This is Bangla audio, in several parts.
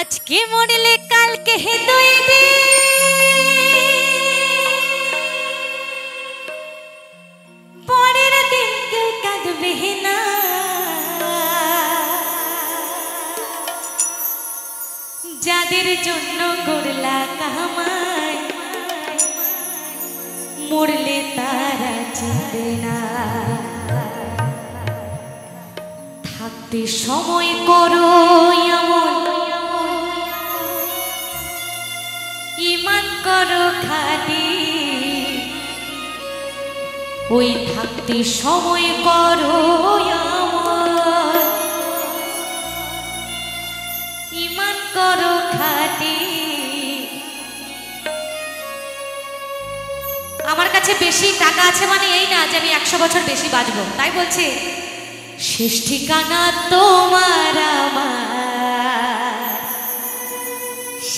আজকে মরলে কালকে হে দুই দিন, পরের দিন কেউ কাঁদবে না। যাদের জন্য করলা কামাই, মরলে তারা চিনবে না। থাকতে সময় করো এমন, ঈমান করো খাঁটি। ওই থাকতে সময় করো এমন, ঈমান করো খাঁটি। আমার কাছে বেশি টাকা আছে মানে এই না যে আমি 100 বছর বেশি বাঁচবো, তাই বলছি শেষ ঠিকানা তোমার আমার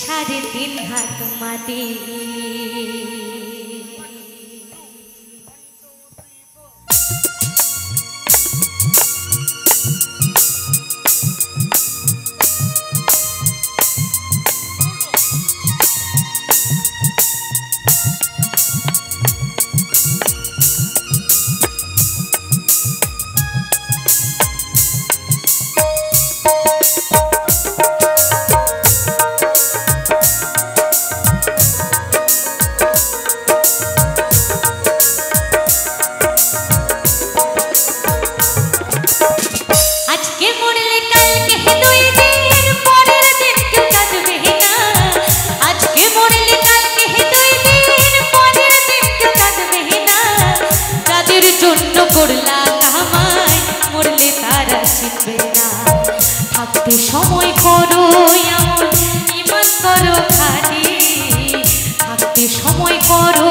3.5 হাত মাটি। করলা কামাই, মরলে তারা চিনবে না। থাকতে সময় করো এমন, ঈমান করো খাঁটি। থাকতে সময় করো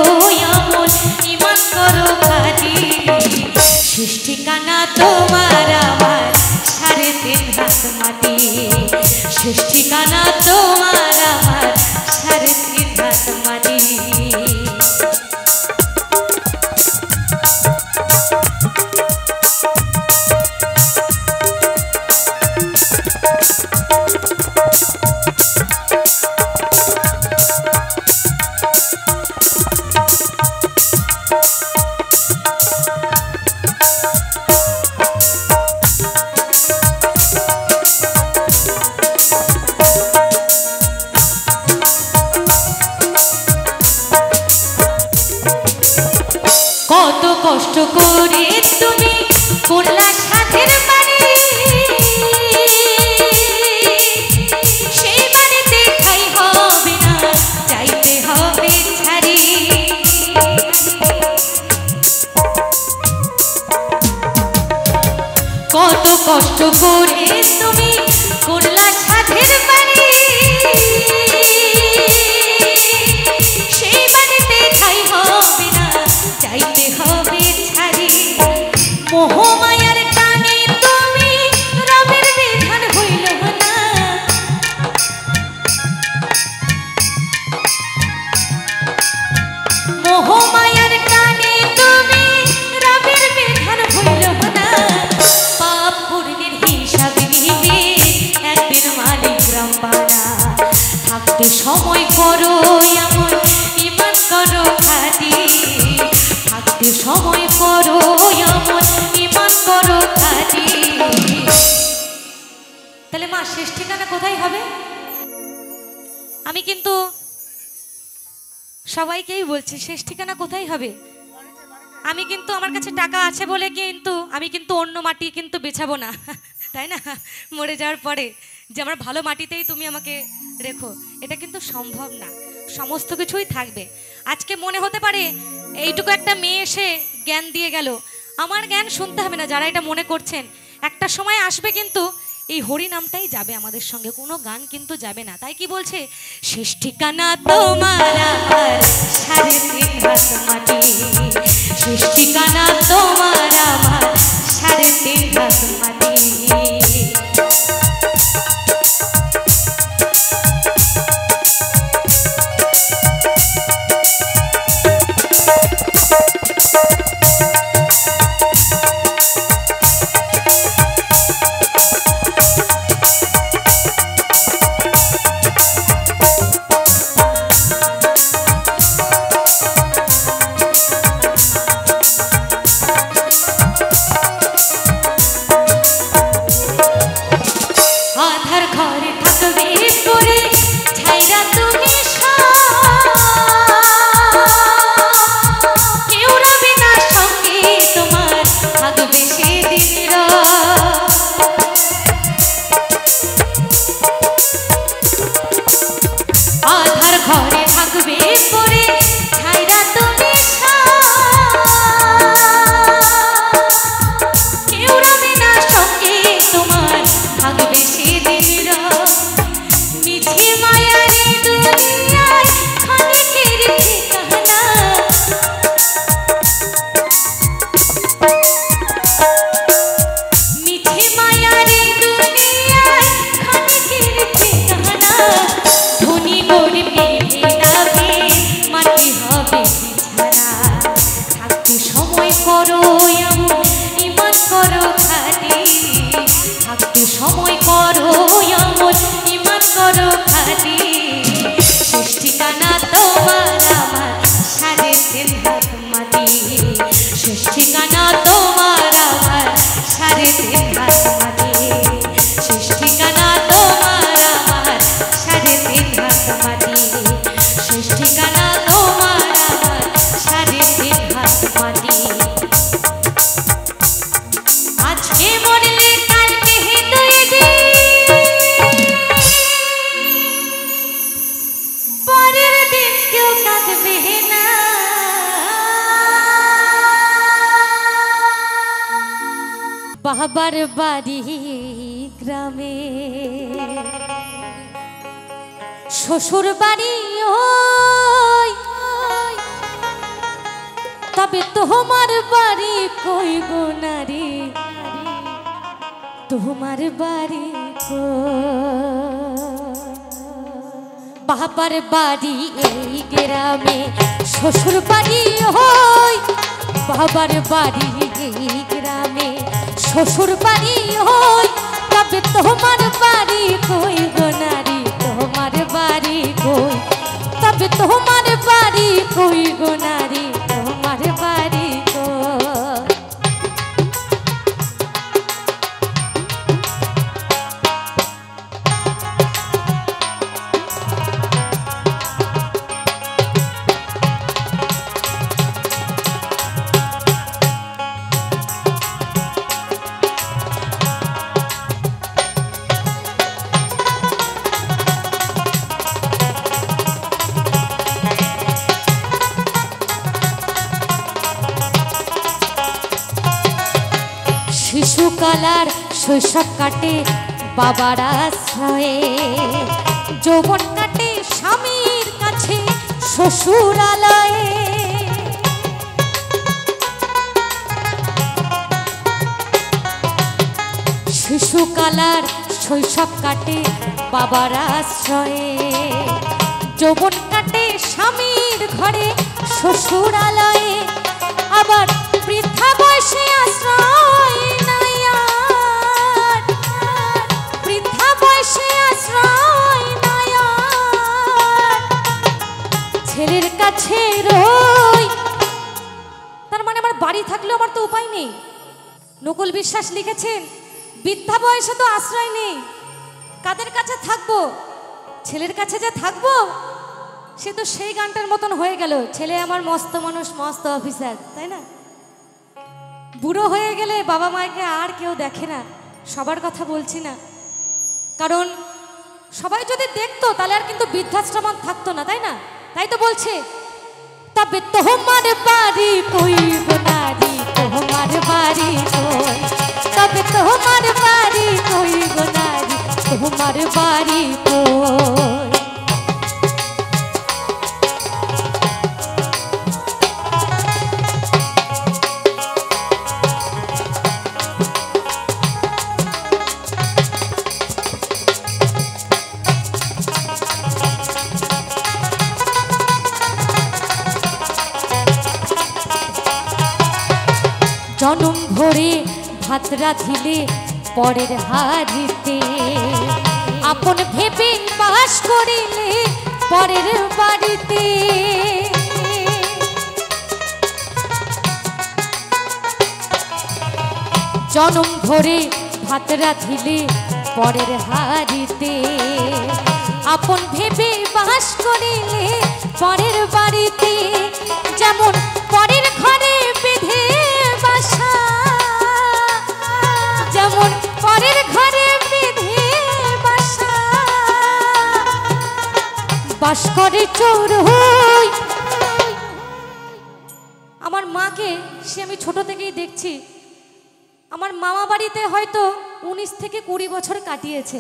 এমন, ঈমান করো খাঁটি। শেষ ঠিকানা তোমার আমার 3.5 হাত মাটি। শেষ ঠিকানা তোমার আমার 3.5 হাত মাটি। কত কষ্ট করে তুমি করলা সাধের বাড়ি, সেই বাড়িতে খাই হবে না, যাইতে হবে ছাড়ি। কত কষ্ট করে তুমি করলা সাধের বাড়ি, সেই বাড়িতে খাই হবে না, যাইতে হবে ছাড়ি। মোহমায়ার টানে তুমি রবের বিধান হইল না। মোহমায়ার টানে তুমি রবের বিধান হইল না। পাপ পুণ্যের হিসাব নিবে একদিন মালিক রব্বানা। থাকতে সময় করো এমন, ঈমান করো খাঁটি। থাকতে সময় করো এমন, ঈমান করো খাঁটি। তাহলে মা শেষ ঠিকানা কোথায় হবে? আমি কিন্তু সবাইকেই বলছি শেষ ঠিকানা কোথায় হবে। আমি কিন্তু আমার কাছে টাকা আছে বলে কিন্তু আমি কিন্তু অন্য মাটি কিন্তু বেছাবো না, তাই না? মরে যাওয়ার পরে যে আমার ভালো মাটিতেই তুমি আমাকে রেখো, এটা কিন্তু সম্ভব না। সমস্ত কিছুই থাকবে। আজকে মনে হতে পারে এইটুকু একটা মেয়ে এসে জ্ঞান দিয়ে গেল, আমার জ্ঞান শুনতে হবে না। যারা এটা মনে করছেন, একটা সময় আসবে কিন্তু এই হরি নামটাই যাবে আমাদের সঙ্গে, কোনো গান কিন্তু যাবে না। তাই কি বলছে, শেষ ঠিকানা তোমার আমার 3.5 হাত মাটি। শেষ ঠিকানা তোমার আমার 3.5 হাত মাটি। আধার ঘরে থাকবে পরে ছাইরা তুমি কেউ রবে না সঙ্গে তোমার থাকবে সেদিন আধার ঘরে থাকবে পরে ছাইরা তুমি কেউ রবে না সঙ্গে তোমার থাকবে সেদিন মিঠে মায়ারি দুনিয়ায় খানিকের ঠিকানা মিঠে মায়ারি দুনিয়ায় খানিকের ঠিকানা ধনী গরিব ভেদাভে মাটি হবে বিছানা থাকতে সময় করো এমন ইমান করো খালি থাকতে সময় করো এমন ইমান করো খালি শেষ ঠিকানা তোমার আমার সাড়ে 3 হাত মাটি শেষ ঠিকানা তোমার আমার সাড়ে 3 হাত মাটি শেষ ঠিকানা তোমার আমার সাড়ে 3 হাত মাটি শেষ ঠিকানা তোমার আমার সাড়ে 3 হাত মাটি আজকে মরলে কালকে দুই দিন পরের দিন কেউ কাঁদবে না বাবার বাড়ি গ্রামে শ্বশুর বাড়ি ওই তবে তোমার বাড়ি কই গো নারী তোমার বাড়ি বাবার বাড়ি এই গ্রামে শ্বশুর বাড়ি ওই বাবার বাড়ি এই গ্রামে শ্বশুর বাড়ি ওই তবে তোমার বাড়ি কই গো নারী তোমার বাড়ি কই তবে তোমার বাড়ি কই গো নারী তোমার বাড়ি কই শিশুকালার শৈশব কাটে বাবার আশ্রয়ে যৌবন কাটে স্বামীর কাছে শ্বশুরালয়ে শিশুকালার শৈশব কাটে বাবার আশ্রয়ে যৌবন কাটে স্বামীর ঘরে শ্বশুরালয়ে আবার বৃদ্ধা বয়সে আশ্রয় নাই আর বৃদ্ধা বয়সে আশ্রয় নাই আর ছেলের কাছে রই তার মানে আমার বাড়ি থাকলেও আমার তো উপায় নেই নকুল বিশ্বাস লিখেছেন বৃদ্ধা বয়সে তো আশ্রয় নেই কাদের কাছে থাকবো ছেলের কাছে যে থাকবো সে তো সেই গানটার মতন হয়ে গেল ছেলে আমার মস্ত মানুষ মস্ত অফিসার তাই না বুড়ো হয়ে গেলে বাবা মাকে আর কেউ দেখে না সবার কথা বলছি না কারণ সবাই যদি দেখতো তাহলে আর কিন্তু বৃদ্ধাশ্রম থাকতো না তাই না তাই তো বলছে তবে তোমার বাড়ি কই গো নারী তোমার বাড়ি কই তবে তোমার বাড়ি কই গো নারী তোমার বাড়ি কই জনম ভরে ভাত রাঁধিলে পরের হাড়িতে আপন ভেবে বাস করিলে পরের বাড়িতে জনম ভরে ভাত রাঁধিলে পরের হাড়িতে আপন ভেবে বাস করিলে পরের বাড়িতে যেমন পরের ঘরে বেঁধে বাসা যেমন পরের ঘরে বেঁধে বাসা বাস করে চোর হই। আমার মাকে সে আমি ছোট থেকেই দেখছি আমার মামা বাড়িতে হয়তো 19 থেকে 20 বছর কাটিয়েছে,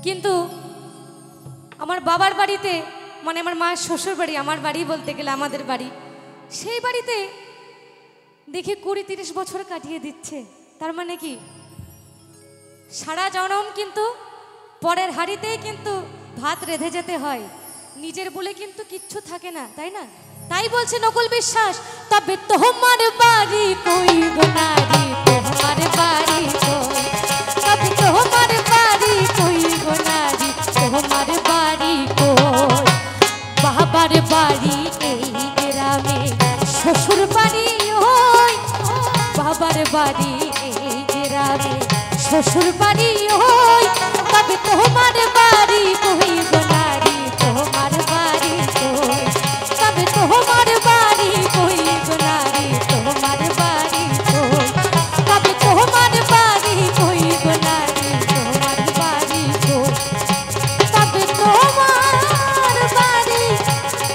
কিন্তু আমার বাবার বাড়িতে মানে আমার মায়ের শ্বশুর বাড়ি, আমার বাড়ি বলতে গেলে আমাদের বাড়ি, সেই বাড়িতে দেখি 20-30 বছর কাটিয়ে দিচ্ছে। তার মানে কি সারা জনম কিন্তু পরের হাড়িতেই কিন্তু ভাত রেঁধে যেতে হয়, নিজের বলে কিন্তু কিচ্ছু থাকে না, তাই না? তাই বলছে নকুল বিশ্বাস, তবে তোমার বাড়ি কই গো নারী, তোমার বাড়ি কই, তবে তোমার বাড়ি কই গো নারী, তোমার বাড়ি কই। বাবার বাড়ি এই গ্রামে, শ্বশুর বাড়ি ওই, বাবার বাড়ি এই গ্রামে, শ্বশুর বাড়ি ওই, তবে তোমার বাড়ি কই গো নারী, তোমার বাড়ি কই, তবে তোমার বাড়ি কই গো নারী, তোমার বাড়ি কই, তবে তোমার বাড়ি কই গো নারী, তোমার বাড়ি কই, তবে তোমার বাড়ি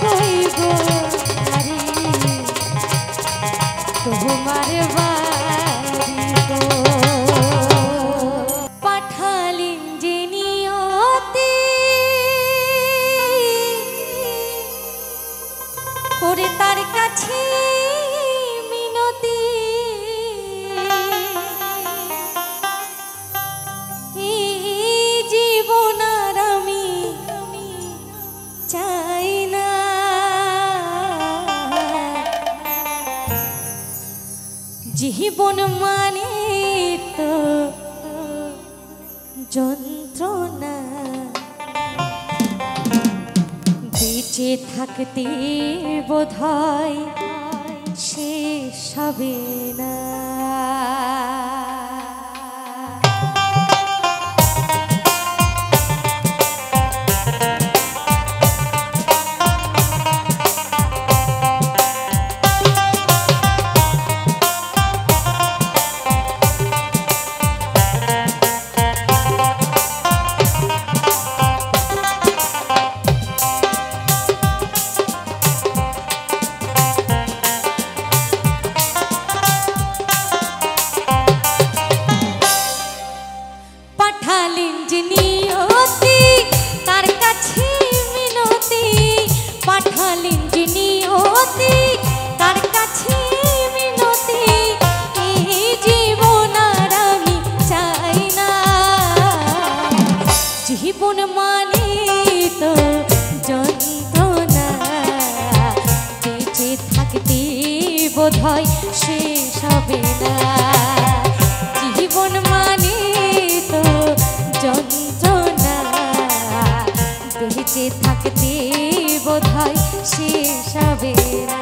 কই গো নারী, তোমার বাড়ি পাঠালেন যে নিয়তি করে তার কাছে মিনতি, এই জীবন আর আমি চাই না, জীবন মানে তো যন্ত্রণা, বেঁচে থাকতে বোধহয় শেষ হবে না। পাঠালেন যে নিয়তি তার কাছে মিনতি, পাঠালেন যে নিয়তি তার কাছে মিনতি, এই জীবন আর আমি চাই না, জীবন মানে তো যন্ত্রণা, বেঁচে থাকতে বোধহয় শেষ হবে না, জীবন মানে তো যন্ত্রণা, বেঁচে থাকতে বোধহয় শেষ হবে না।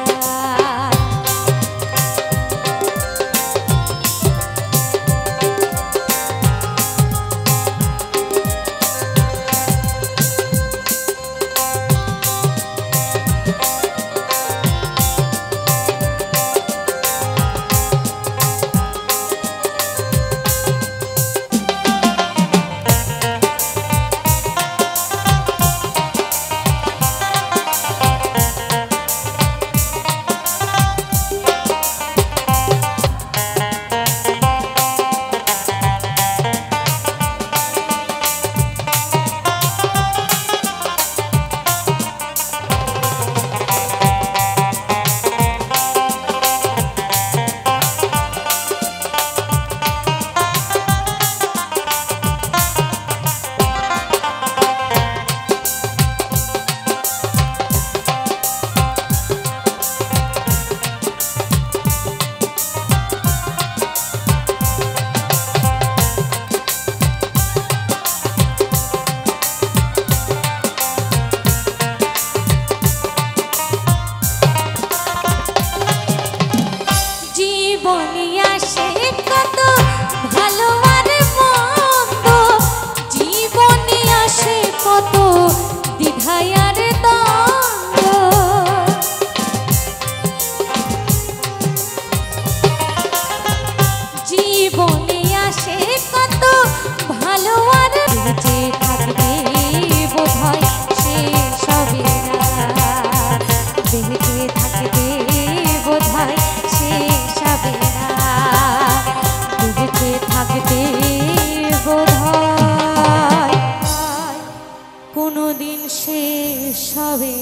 কোনোদিন শেষ হবে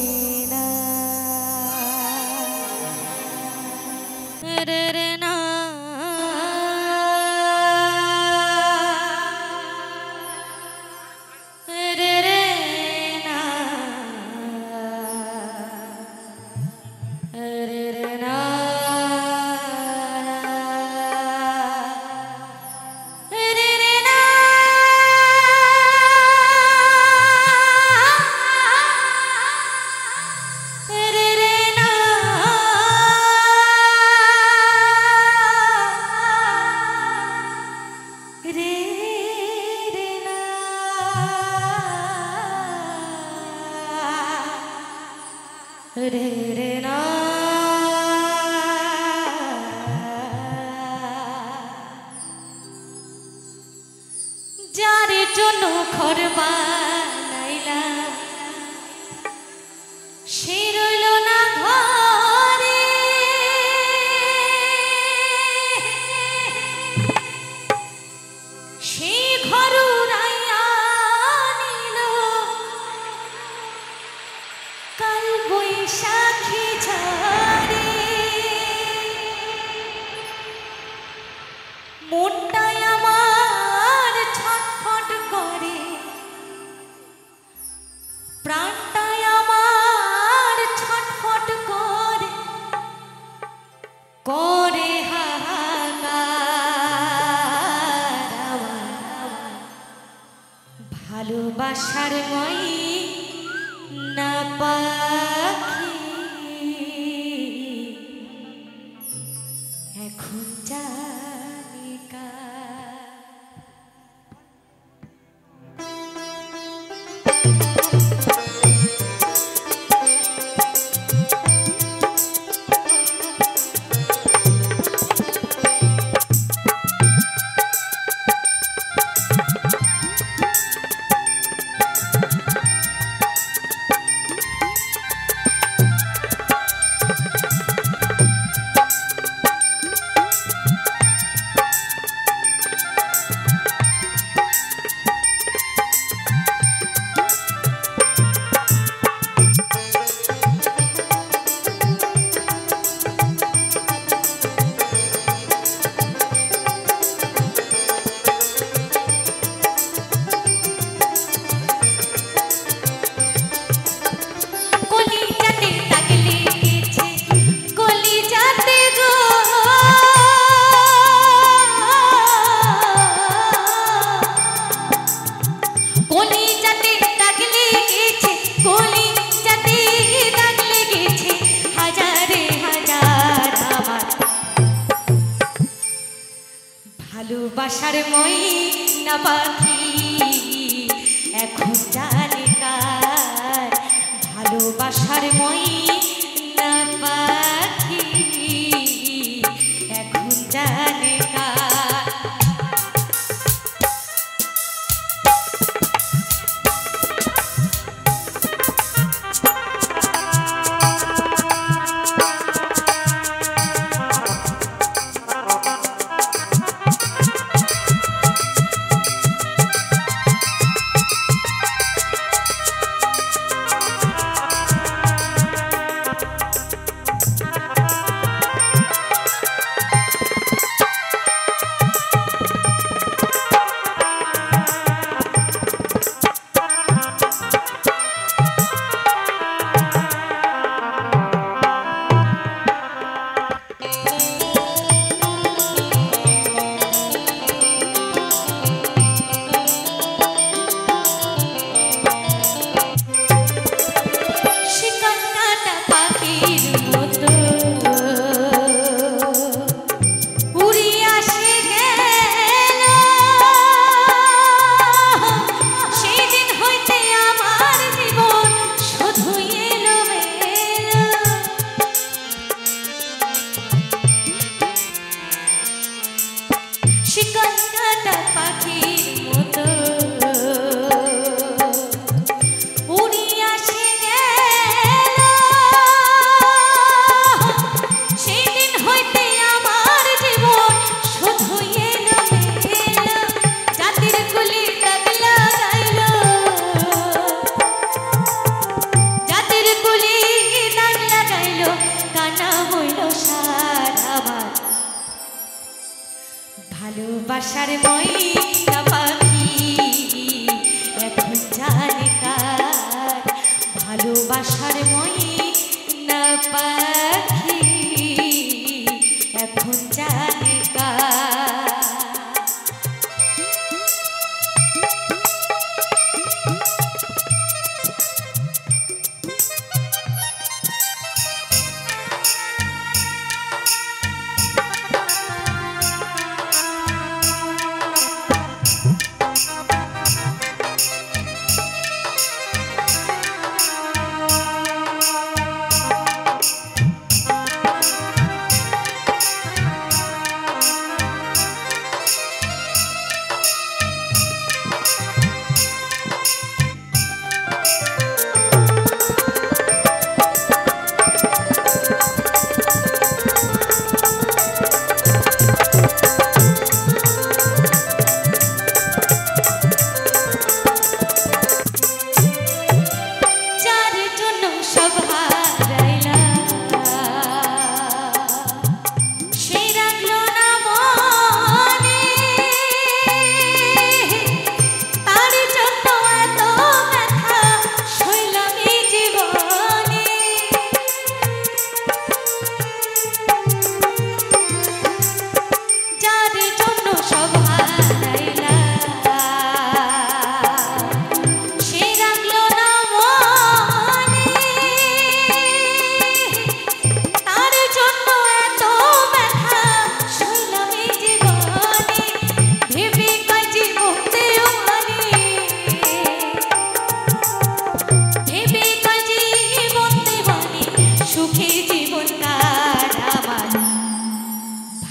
না রে রে না রে রে না রে রে না রে রে না যার জন্য ঘর বানাইলাম সে রইল না ঘরে সে ঘর উড়াইয়া নিল কাল বৈশাখী ঝড়ে মনটাই আমার ছটফট করে প্রাণটাই আমার ছটফট করে করে হাহাকার ভালোবাসার মই না পাখি এখন জানি কার ভালোবাসার মই না পাখি এখন জানি কার ভালোবাসার মই না পাখি এখন জানি কার ভালোবাসার মই না পাখি এখন জানি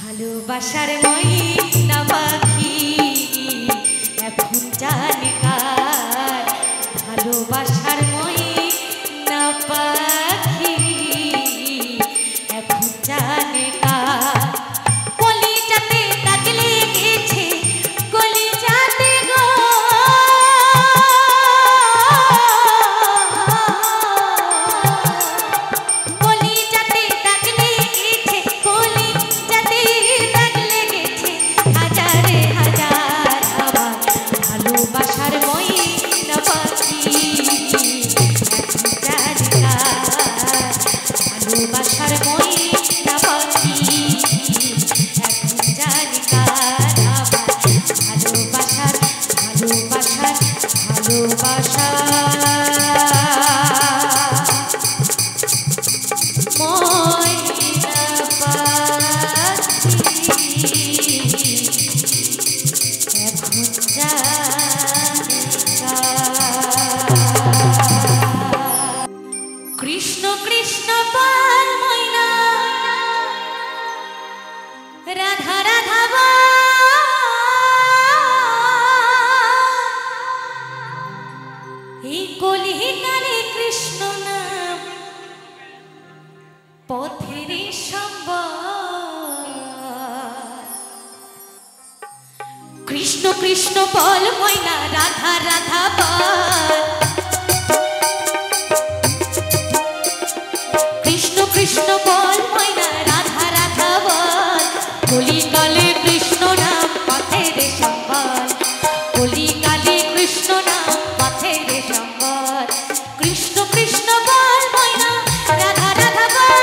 ভালোবাসার মই না পাখি এখন জানি কার ভালোবাসার মই না পাখি এখন জানি কার কলিজাতে দাগ লেগেছে কলিজাতে গো কলিজাতে দাগ লেগেছে কলিজাতে দাগ লেগেছে হাজারে হাজার আবার ভালোবাসার মই না পাখি এখন জানি কার ভালোবাসার মই না পাখি এখন জানি কার আবার ভালোবাসার ভালোবাসার ভালোবাসার মই না পাখি এখন জানি কার। কৃষ্ণ কৃষ্ণ বল ময়না রাধা রাধা বল এই কলিকালে কৃষ্ণ নাম পথের সম্বল কৃষ্ণ কৃষ্ণ বল ময়না রাধা রাধা বল কৃষ্ণ কৃষ্ণ বল ময়না রাধা রাধা বল কলিকালে কৃষ্ণ নাম পথের সম্বল কলিকালে কৃষ্ণ নাম পথের সম্বল কৃষ্ণ কৃষ্ণ বল ময়না রাধা রাধা বল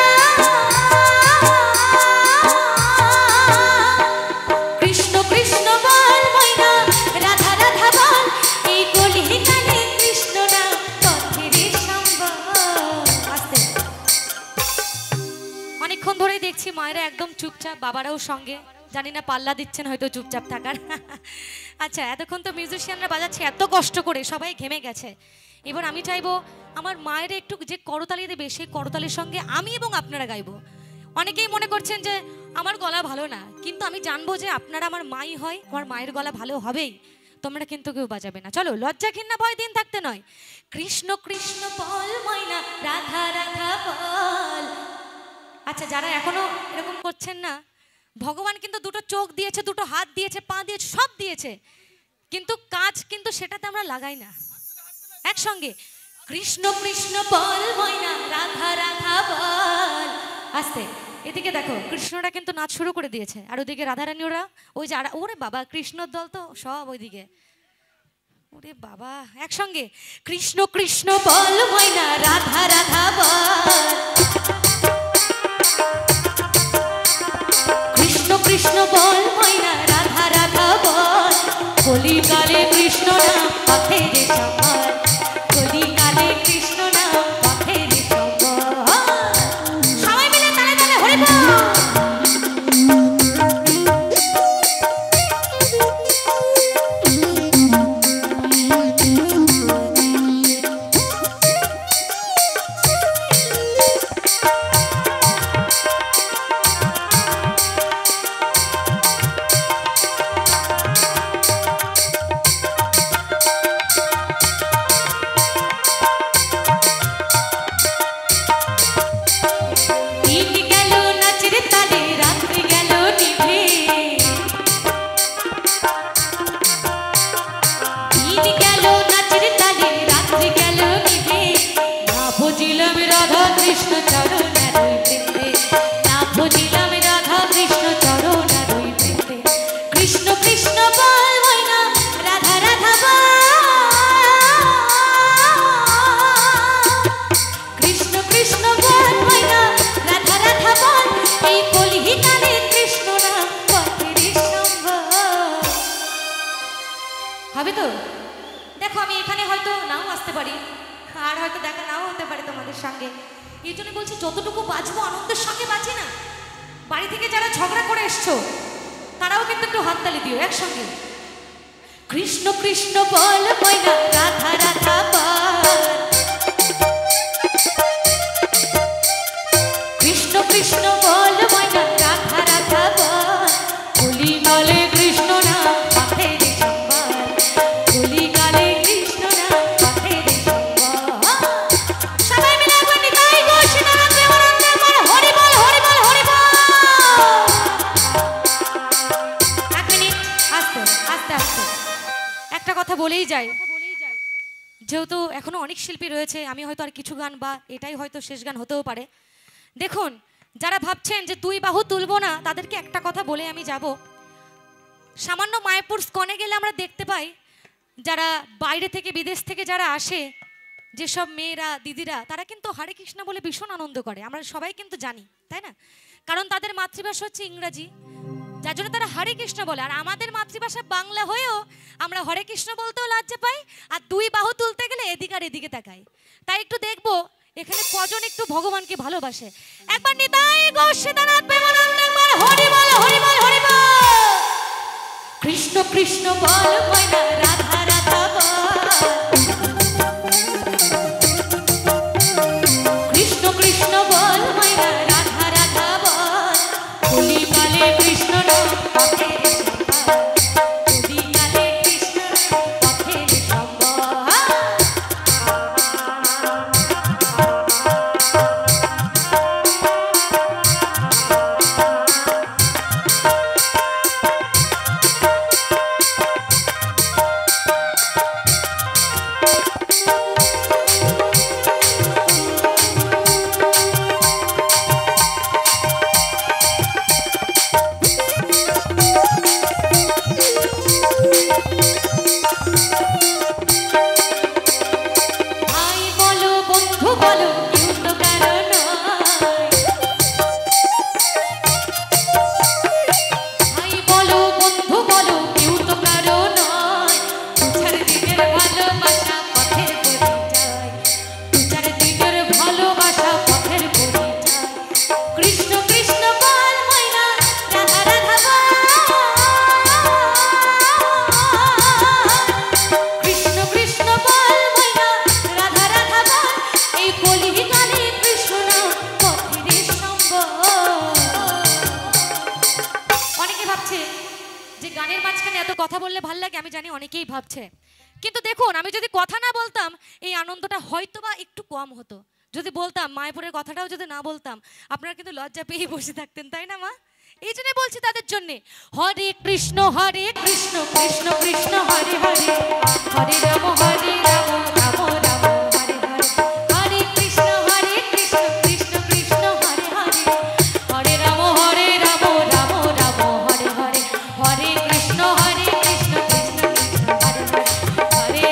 কৃষ্ণ কৃষ্ণ বল ময়না রাধা রাধা বল এই কলিকালে কৃষ্ণ নাম পথের সম্বল। আস্তে অনেকক্ষণ ধরেই দেখছি মায়েরা একদম চুপচাপ বাবারাও সঙ্গে জানি না পাল্লা দিচ্ছেন হয়তো চুপচাপ থাকার আচ্ছা এতক্ষণ তো মিউজিশিয়ানরা বাজাচ্ছে এত কষ্ট করে সবাই ঘেমে গেছে এবার আমি চাইবো আমার মায়েরা একটু যে করতালি দেবে সেই করতালির সঙ্গে আমি এবং আপনারা গাইবো অনেকেই মনে করছেন যে আমার গলা ভালো না কিন্তু আমি জানবো যে আপনারা আমার মাই হয় আমার মায়ের গলা ভালো হবেই তোমরা কিন্তু কেউ বাজাবে না চলো লজ্জা ঘৃণা ভয় দিন থাকতে নয় কৃষ্ণ কৃষ্ণ বল ময়না রাধা রাধা বল। আচ্ছা যারা এখনো এরকম করছেন না ভগবান কিন্তু দুটো চোখ দিয়েছে দুটো হাত দিয়েছে পা দিয়েছে সব দিয়েছে কিন্তু কাজ কিন্তু সেটাতে আমরা লাগাই না একসঙ্গে কৃষ্ণ কৃষ্ণ বল ময়না রাধা রাধা বল। আস্তে এদিকে দেখো কৃষ্ণরা কিন্তু নাচ শুরু করে দিয়েছে আর ওদিকে রাধারানী ওরা ওই যে ওরে বাবা কৃষ্ণর দল তো সব ওইদিকে ওরে বাবা, একসঙ্গে কৃষ্ণ কৃষ্ণ বল ময়না রাধা রাধা বল, কৃষ্ণ কৃষ্ণ বল ময়না রাধা রাধা বল, কলিকালে কৃষ্ণ নাম পথের সম্বল, কলিকালে কৃষ্ণ নাম পথের সম্বল। সবাই মিলে তালে তালে হরি বল। হবে তো? দেখো আমি এখানে হয়তো নাও আসতে পারি, আর হয়তো দেখা নাও হতে পারে তোমাদের সঙ্গে। এই জন্য বলছি যতটুকু বাঁচবো আনন্দের সঙ্গে বাঁচি না। বাড়ি থেকে যারা ঝগড়া করে এসছো তারাও কিন্তু একটু হাততালি দিও একসঙ্গে। কৃষ্ণ কৃষ্ণ বল ময়না রাধা রাধা বল, কৃষ্ণ কৃষ্ণ বল ময়না রাধা রাধা বল, কলিকালে কৃষ্ণ নাম পথের সম্বল, কলিকালে কৃষ্ণ নাম পথের সম্বল। সবাই মিলে একবার নিতাই গো সীতারাম প্রেমানন্দে বল হরি বল হরি বল হরি বল। এক মিনিট আস্তে আস্তে আস্তে একটা কথা বলেই যাই, যেহেতু এখনো অনেক শিল্পী রয়েছে, আমি হয়তো আর কিছু গান বা এটাই হয়তো শেষ গান হতেও পারে। দেখুন যারা ভাবছেন যে দুই বাহু তুলবো না, তাদেরকে একটা কথা বলে আমি যাব। সামান্য মায়াপুর স্কনে গেলে আমরা দেখতে পাই যারা বাইরে থেকে বিদেশ থেকে যারা আসে, যেসব মেয়েরা দিদিরা, তারা কিন্তু হরে কৃষ্ণ বলে ভীষণ আনন্দ করে, আমরা সবাই কিন্তু জানি, তাই না? কারণ তাদের মাতৃভাষা হচ্ছে ইংরাজি, যার জন্য তারা হরে কৃষ্ণ বলে। আর আমাদের মাতৃভাষা বাংলা হয়েও আমরা হরে কৃষ্ণ বলতেও লজ্জা পাই, আর দুই বাহু তুলতে গেলে এদিকে আর এদিকে তাকাই। তাই একটু দেখবো এখানে কজন একটু ভগবানকে ভালোবাসে। একবার নিতাই গো সীতানাথ প্রেমানন্দে একবার হরি বল হরি বল হরি বল। কৃষ্ণ কৃষ্ণ বল ময়না রাধা রাধা বল, কৃষ্ণ কৃষ্ণ বল ময়না রাধা রাধা বল, কলিকালে কৃষ্ণ নাম পথের সম্বল, কলিকালে কৃষ্ণ নাম পথের সম্বল। কথা বললে ভাল লাগে আমি জানি, অনেকেই ভাবছে, কিন্তু দেখুন আমি যদি কথা না বলতাম এই আনন্দটা হয়তো বা একটু কম হতো। যদি বলতাম মায়াপুরের কথাটাও যদি না বলতাম, আপনারা কিন্তু লজ্জা পেয়ে বসে থাকতেন, তাই না মা? এই জন্য বলছি তাদের জন্য হরে কৃষ্ণ কৃষ্ণ কৃষ্ণ হরে হরে, হরে রাম রাম রাম রাম হরে হরে, হরে কৃষ্ণ কৃষ্ণ কৃষ্ণ হরে হরে, হরে রাম রাম রাম হরে হরে, হরে কৃষ্ণ কৃষ্ণ কৃষ্ণ হরে হরে, হরে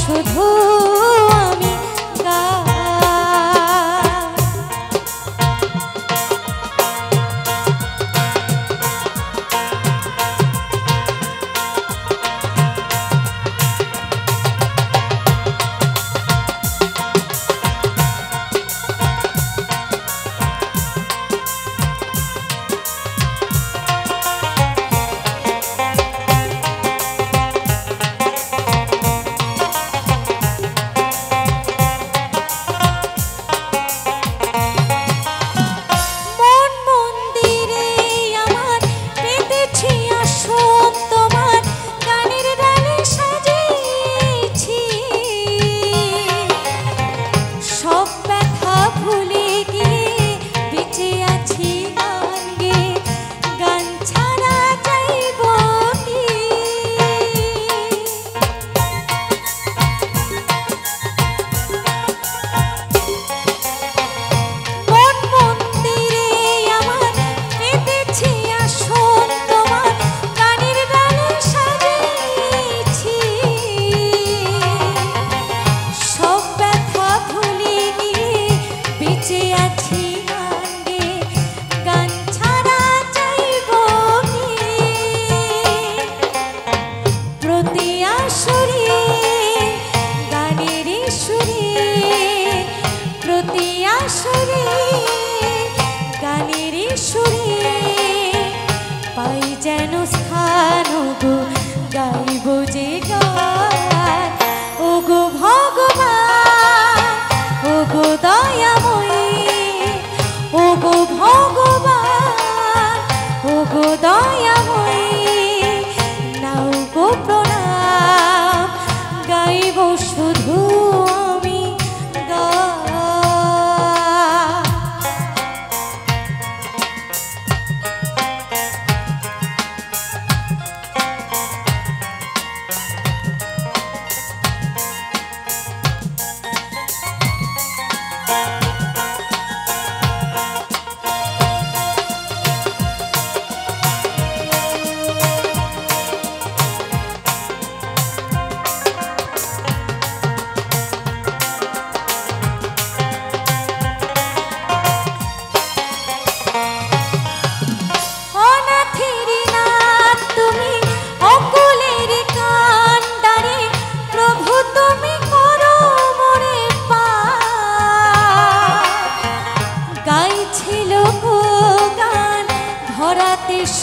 শুধু আমি গান। পাই যেন স্থান গো গাইব যে গান। ও গো ভগবান, ও গো দয়াময়ী, ও গো ভগবান, ও গো দয়াময়ী, নাও গো প্রণাম, গাইব শুধু আমি গান।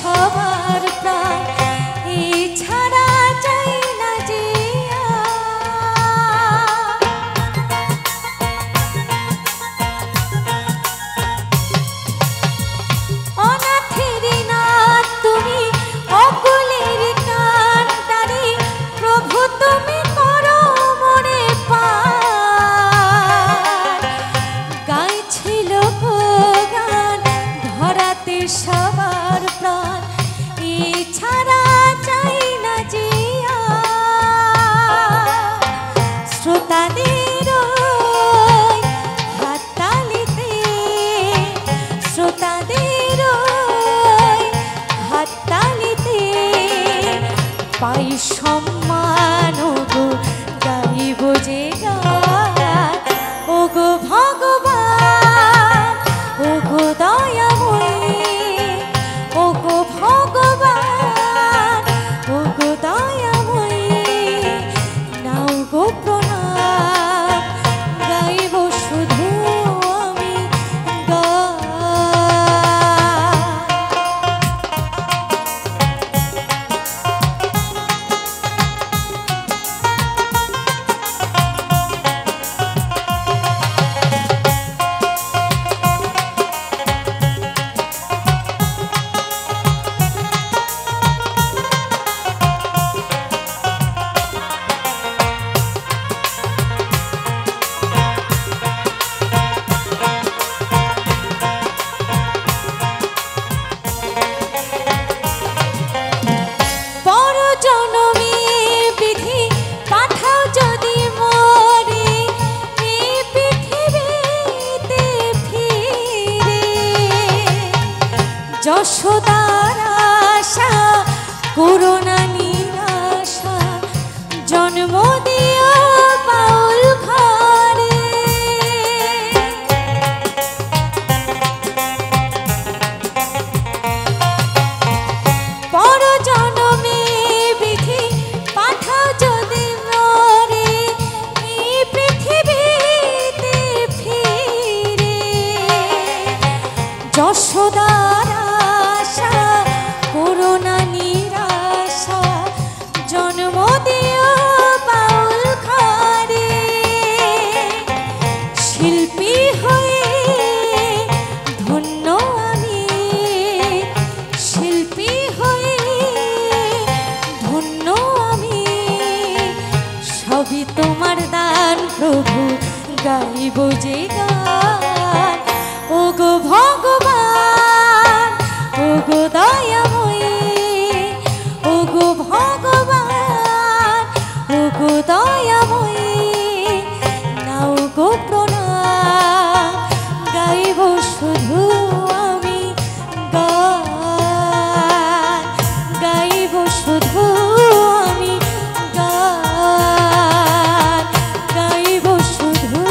সবার প্রাণ এছাড়া চাই না যে অনাথের নাথ তুমি, অকুলের কান্ডারে প্রভু তুমি করো মোরে পার। গাইছিল গান ধরাতে সবার প্রাণ এছাড়া চাই না যে শ্রোতাদের হাততালিতে, শ্রোতাদের হাততালিতে পাই সম্মান গো গাইব যে গান। ও গো ভগবান, ও গো দয়াময়ী, ও গো ভগবান, ও গো দয়াময়ী, নাও গো প্রণাম, গাইব শুধু আমি গান। যশোদার আশা করুণা নিরাশা জন্ম দিও সবই তোমার দান প্রভু, গাইব যে গান। ওগো ভগবান, ওগো দয়াময়ী, ওগো ভগবান, ওগো দয়াময়ী, নাও গো প্রণাম, গাইব শুধু আমি গান, গাইব শুধু আমি গান, গাইব শুধু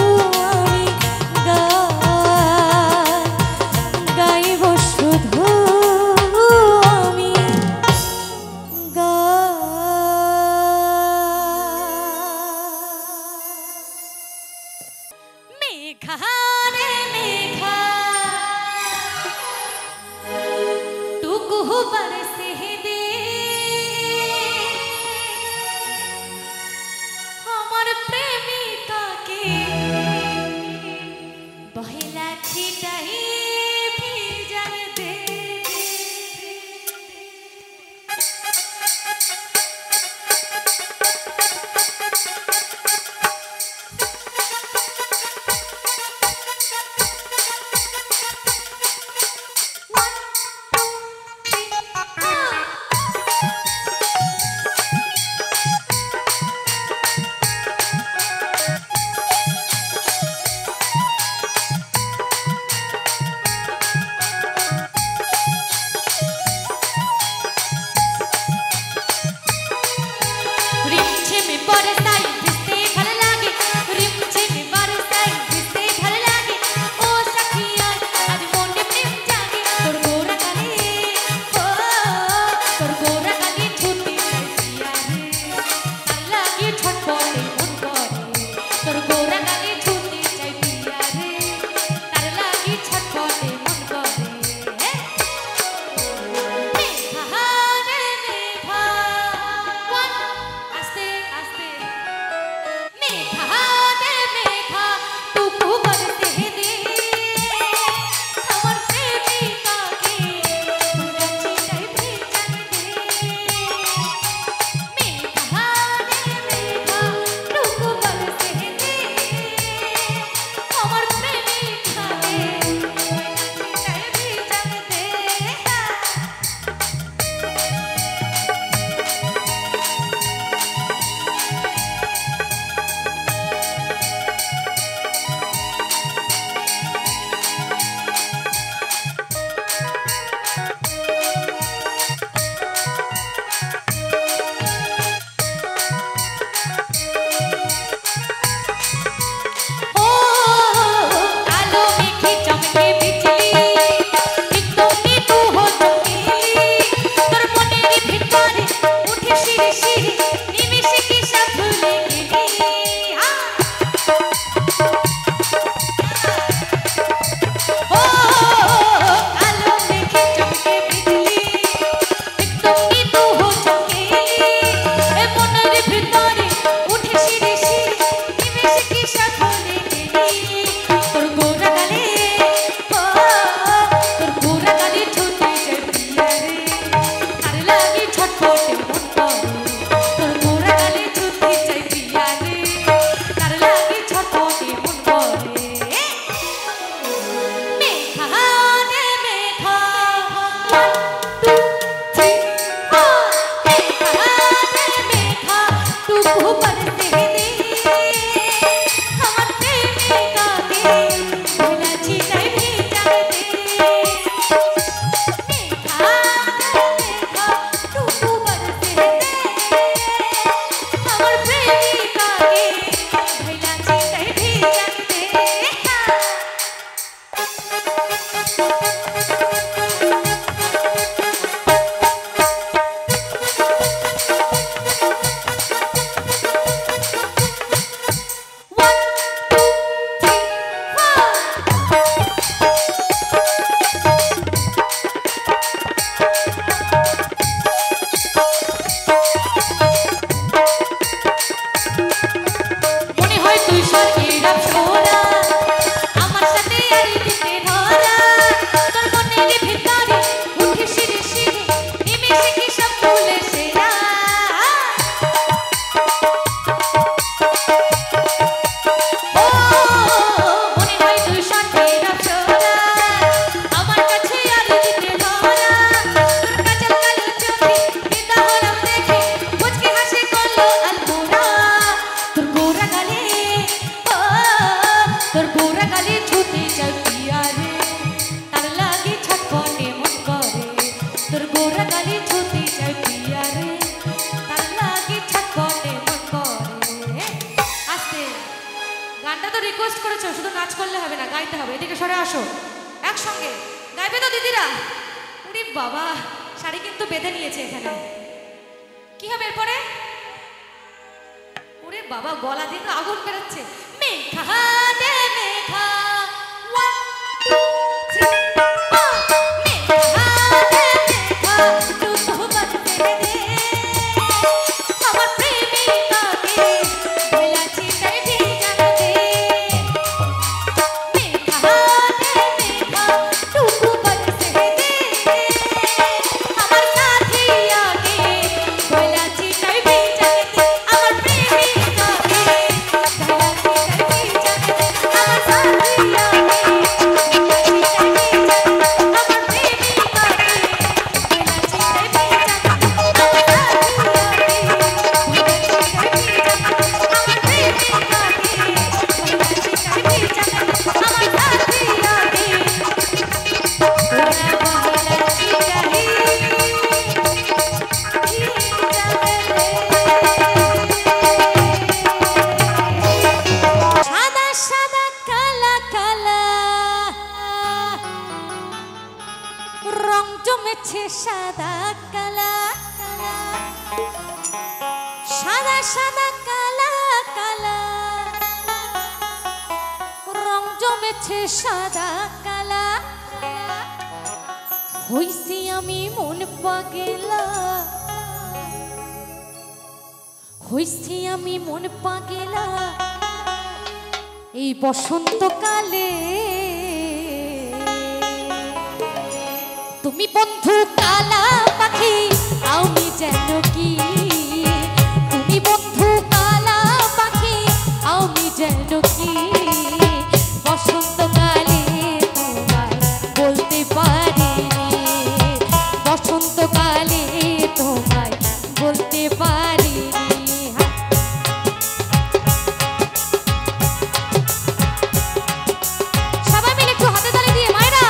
আমি গান, গাইব শুধু আমি গান। মেঘা রে মেঘা, টুকু बरसे दे আমার প্রেমিকাকে, বহেলা ছিটাই ভিজান দে। রিকোয়েস্ট করেছো, শুধু নাচ করলে হবে না, গাইতে হবে। এদিকে সরে আসো, একসঙ্গে গাইবে তো দিদিরা? উরি বাবা, শাড়ি কিন্তু বেঁধে নিয়েছে এখানে। কি হবে এরপরে? ওরে বাবা, গলা দিয়ে তো আগুন বেরোচ্ছে। মেঘা দে মেঘা, 1 2 3 মেঘা দে মেঘা, তু বরসে দে আমার প্রেমিকাকে, ভোলাছি তাই ভিজা দে। মেঘা দে মেঘা, তু বরসে দে আমার সাথিয়াকে, ভোলাছি তাই ভিজা দে আমার প্রেমিকাকে, ভোলাছি তাই ভিজা দে আমার সাথিয়াকে, রং জমেছে সাদা কালা, সাদা সাদা কালা কালা, রং জমেছে সাদা কালা। হইছি আমি মন পাগেলা, হইছি আমি মন পাগেলা এই বসন্তকালে। তুমি বন্ধু কালা পাখি, আমি যেন কি, তুমি বন্ধু কালা পাখি, আমি যেন কি, বসন্তকালে তোমায় বলতে পারিনি, বসন্তকালে তোমায় বলতে পারিনি। সবাই মিলে একটু হাতে তালি দিয়ে মায়েরা।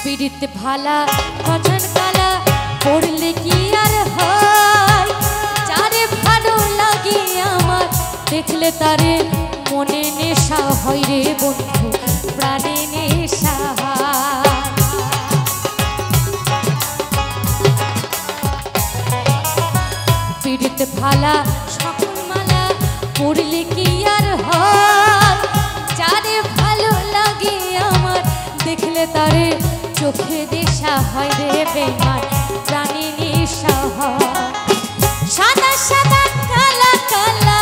পিড়িতে ভালা ভজন কালা পড়লে কি আর হয়, যারে ভালো লাগে আমার দেখলে তারে মনে নেশা হয় রে বন্ধু, প্রাণে নেশা হয়। পিড়িতে ভালা সকল মালা পড়লে কি আর হয়, যারে ভালো লাগে আমার দেখলে তারে চোখে নেশা হয় রে বেমান, প্রাণে নেশা হয়। সাদা সাদা কালা কালা,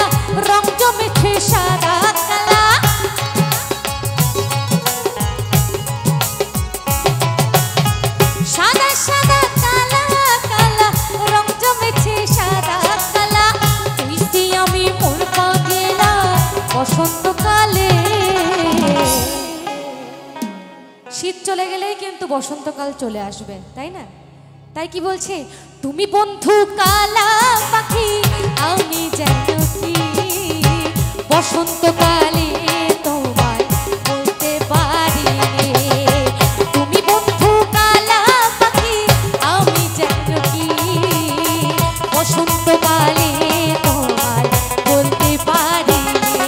রং জমেছে সাদা কালা, সাদা সাদা কালা কালা, রং জমেছে সাদা কালা। হইছি আমি মন পাগেলা বসন্তকালে। শীত চলে গেলেই কিন্তু বসন্তকাল চলে আসবে, তাই না? তাই কি বলছে, তুমি বন্ধু কালা পাখি, আমি যেন কি, বসন্তকালে তোমায় বলতে পারিনি। তুমি বন্ধু কালা পাখি, আমি যেন কি, বসন্তকালে তোমায় বলতে পারিনি।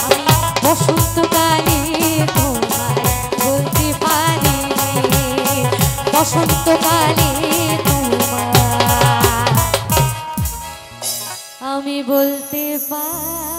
আমি বসন্তকালে তোমায় বলতে পারিনি, বসন্তকালে তোমায় আমি বলতে পারি।